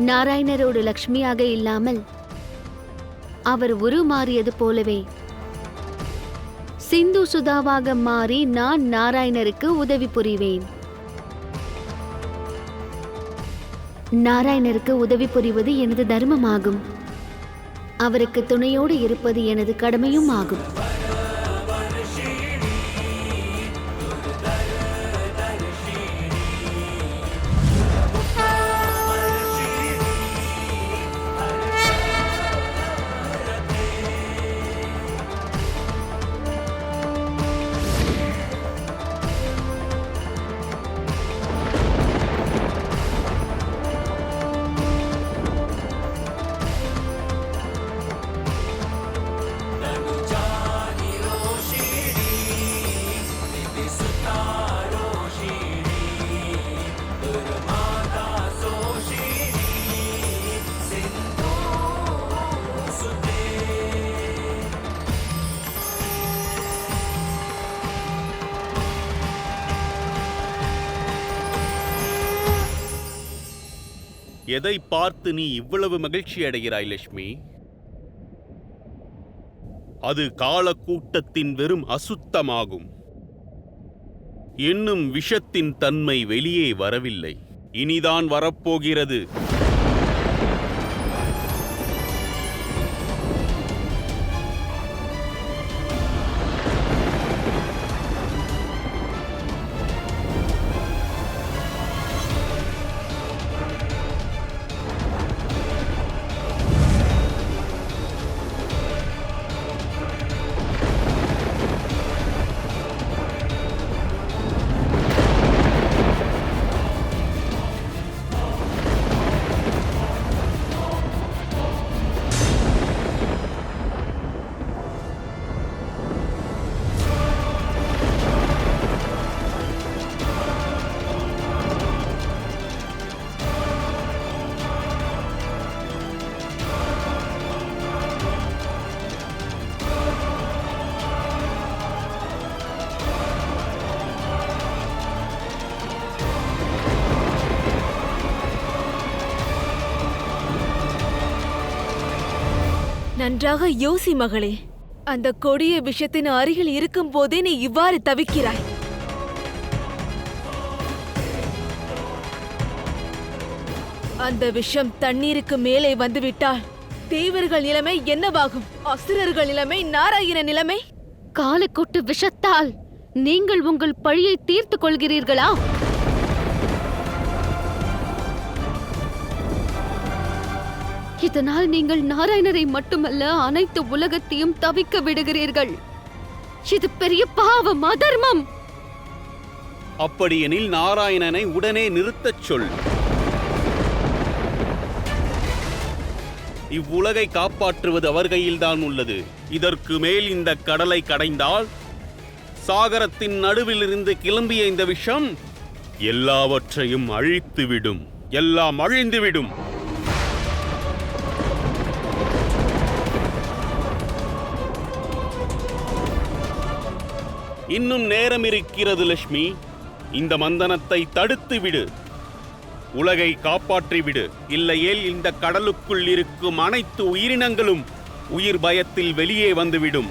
நாராயணரோடு லக்ஷ்மியாக இல்லாமல் அவர் உருமாறியது போலவே சிந்து சுதாவாக மாறி நான் நாராயணருக்கு உதவி புரிவேன். நாராயணருக்கு உதவி புரிவது எனது தர்மமாகும். அவருக்கு துணையோடு இருப்பது எனது கடமையும் ஆகும். எதை பார்த்து நீ இவ்வளவு மகிழ்ச்சி அடைகிறாய் லட்சுமி? அது காலக்கூட்டத்தின் வெறும் அசுத்தமாகும். இன்னும் விஷத்தின் தன்மை வெளியே வரவில்லை, இனிதான் வரப்போகிறது. நன்றாக யோசி மகளே. அந்த கொடிய விஷத்தின் அருகில் இருக்கும் போதே நீ இவ்வாறு தவிக்கிறாய். அந்த விஷம் தண்ணீருக்கு மேலே வந்துவிட்டால் தேவர்கள் நிலைமை என்னவாகும்? அசுரர்கள் நிலைமை, நாராயண நிலைமை? காலக்கூட்டு விஷத்தால் நீங்கள் உங்கள் பழியை தீர்த்துக் கொள்கிறீர்களா? இதனால் நீங்கள் நாராயணரை மட்டுமல்ல, அனைத்து உலகத்தையும் தவிக்க விடுகிறீர்கள். இது பெரிய பாவம், அதர்மம். அப்படியெனில் நாராயணனை உடனே நிறுத்தச் சொல். இவ்வுலகை காப்பாற்றுவது அவர் கையில்தான் உள்ளது. இதற்கு மேல் இந்த கடலை கடைந்தால் சாகரத்தின் நடுவிலிருந்து கிளம்பிய இந்த விஷம் எல்லாவற்றையும் அழித்துவிடும். எல்லாம் அழிந்துவிடும். இன்னும் நேரம் இருக்கிறது லட்சுமி. இந்த மந்தனத்தை தடுத்து விடு. உலகை காப்பாற்றிவிடு. இல்லையேல் இந்த கடலுக்குள் இருக்கும் அனைத்து உயிரினங்களும் உயிர் பயத்தில் வெளியே வந்துவிடும்.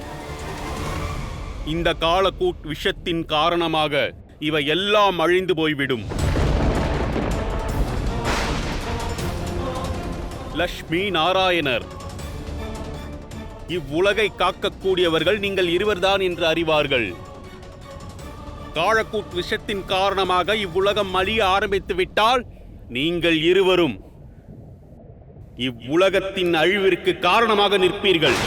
இந்த காலக்கூட் விஷத்தின் காரணமாக இவை எல்லாம் அழிந்து போய்விடும். லட்சுமி, நாராயணர், இவ்வுலகை காக்கக்கூடியவர்கள் நீங்கள் இருவர்தான் என்று அறிவார்கள். காலக்கூட் விஷத்தின் காரணமாக இவ்வுலகம் அழிய ஆரம்பித்து விட்டால் நீங்கள் இருவரும் இவ்வுலகத்தின் அழிவிற்கு காரணமாக நிற்பீர்கள்.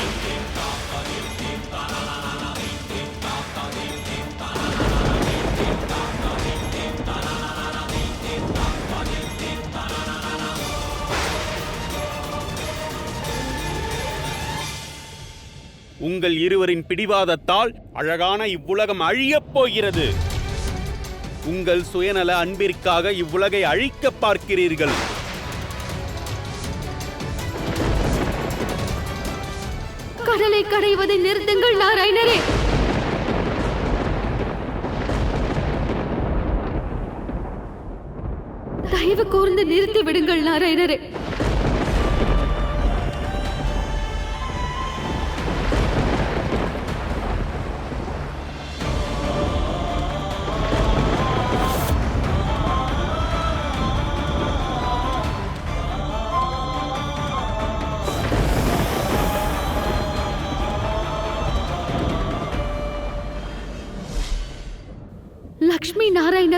உங்கள் இருவரின் பிடிவாதத்தால் அழகான இவ்வுலகம் அழியப் போகிறது. உங்கள் சுயநல அன்பிற்காக இவ்வுலகை அழிக்க பார்க்கிறீர்கள். கடலை கடைவதை நிறுத்துங்கள் நாராயணரே. தயவு கூர்ந்து நிறுத்தி விடுங்கள் நாராயணரே.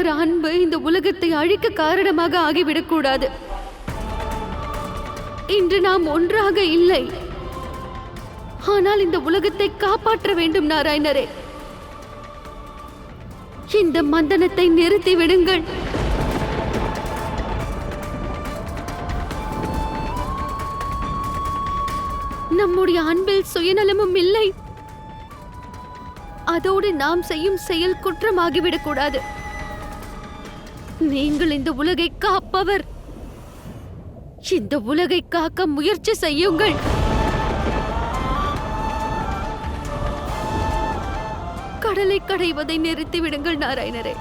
நாராயணர் அன்பு இந்த உலகத்தை அழிக்க காரணமாக ஆகிவிடக்கூடாது. இன்று நாம் ஒன்றாக இல்லை, ஆனால் இந்த உலகத்தை காப்பாற்ற வேண்டும் நாராயணரே. இந்த மந்தனத்தை நிறுத்தி விடுங்கள். நம்முடைய அன்பில் சுயநலமும் இல்லை, அதோடு நாம் செய்யும் செயல் குற்றமாகிவிடக் கூடாது. நீங்கள் இந்த உலகை காப்பவர், இந்த உலகை காக்க முயற்சி செய்யுங்கள். கடலை கடைவதை நிறுத்திவிடுங்கள் நாராயணரே.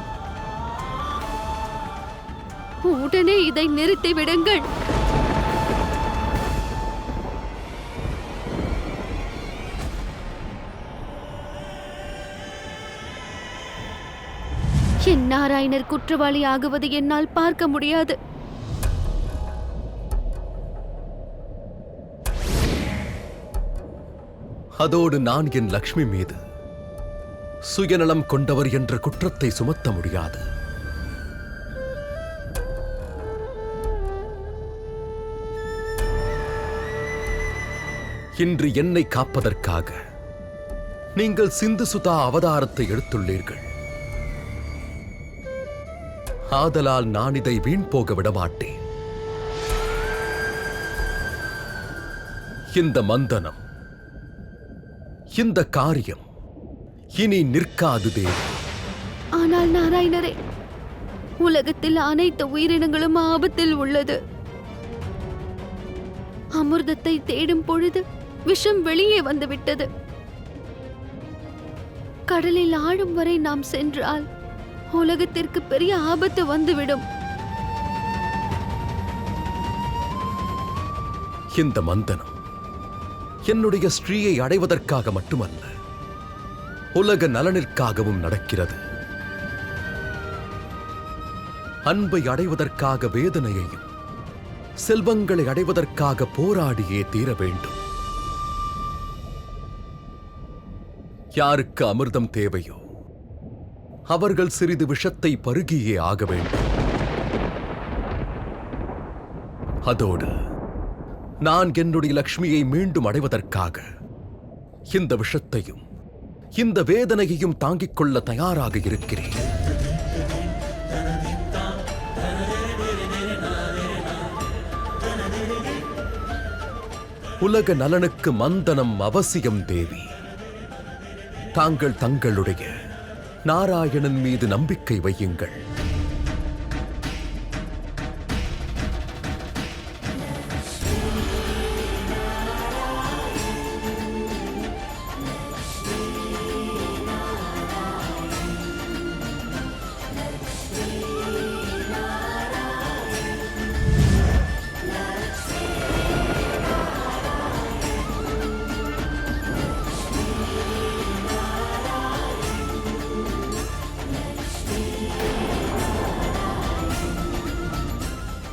உடனே இதை நிறுத்திவிடுங்கள். என் நாராயணர் குற்றவாளி ஆகுவது என்னால் பார்க்க முடியாது. அதோடு நான் என் லக்ஷ்மி மீது சுயநலம் கொண்டவர் என்ற குற்றத்தை சுமத்த முடியாது. இன்று என்னை காப்பதற்காக நீங்கள் சிந்து சுதா அவதாரத்தை எடுத்துள்ளீர்கள். ஆதலால் நான் இதை வீண் போக விடமாட்டேன். இந்த மந்தனம், இந்த காரியம் இனி நிற்காது தேவி. ஆனால் நாராயணரே, உலகத்தில் அனைத்து உயிரினங்களும் ஆபத்தில் உள்ளது. அமிர்தத்தை தேடும் பொழுது விஷம் வெளியே வந்துவிட்டது. கடலில் ஆழும் வரை நாம் சென்றால் உலகத்திற்கு பெரிய ஆபத்து வந்துவிடும். இந்த மந்தனம் என்னுடைய ஸ்ரீயை அடைவதற்காக மட்டுமல்ல, உலக நலனிற்காகவும் நடக்கிறது. அன்பை அடைவதற்காக வேதனையையும், செல்வங்களை அடைவதற்காக போராடியே தீர வேண்டும். யாருக்கு அமிர்தம் தேவையோ அவர்கள் சிறிது விஷத்தை பருகியே ஆக வேண்டும். அதோடு நான் என்னுடைய லக்ஷ்மியை மீண்டும் அடைவதற்காக இந்த விஷத்தையும் இந்த வேதனையையும் தாங்கிக் கொள்ள தயாராக இருக்கிறேன். உலக நலனுக்கு மந்தனம் அவசியம் தேவி. தாங்கள் தங்களுடைய நாராயணன் மீது நம்பிக்கை வையுங்கள்.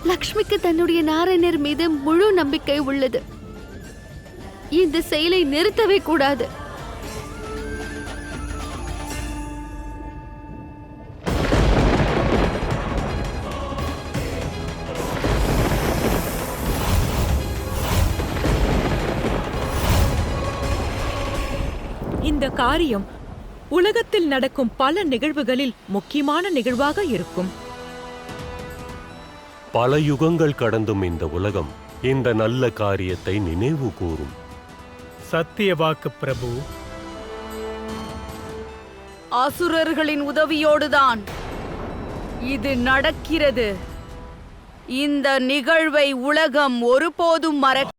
லக்ஷ்மிக்கு தன்னுடைய நாராயணர் மீது முழு நம்பிக்கை உள்ளது. இந்த செயலை நிறுத்தவே கூடாது. இந்த காரியம் உலகத்தில் நடக்கும் பல நிகழ்வுகளில் முக்கியமான நிகழ்வாக இருக்கும். பல யுகங்கள் கடந்தும் இந்த உலகம் இந்த நல்ல காரியத்தை நினைவு கூறும். சத்திய வாக்கு பிரபு. அசுரர்களின் உதவியோடுதான் இது நடக்கிறது. இந்த நிகழ்வை உலகம் ஒருபோதும் மறக்க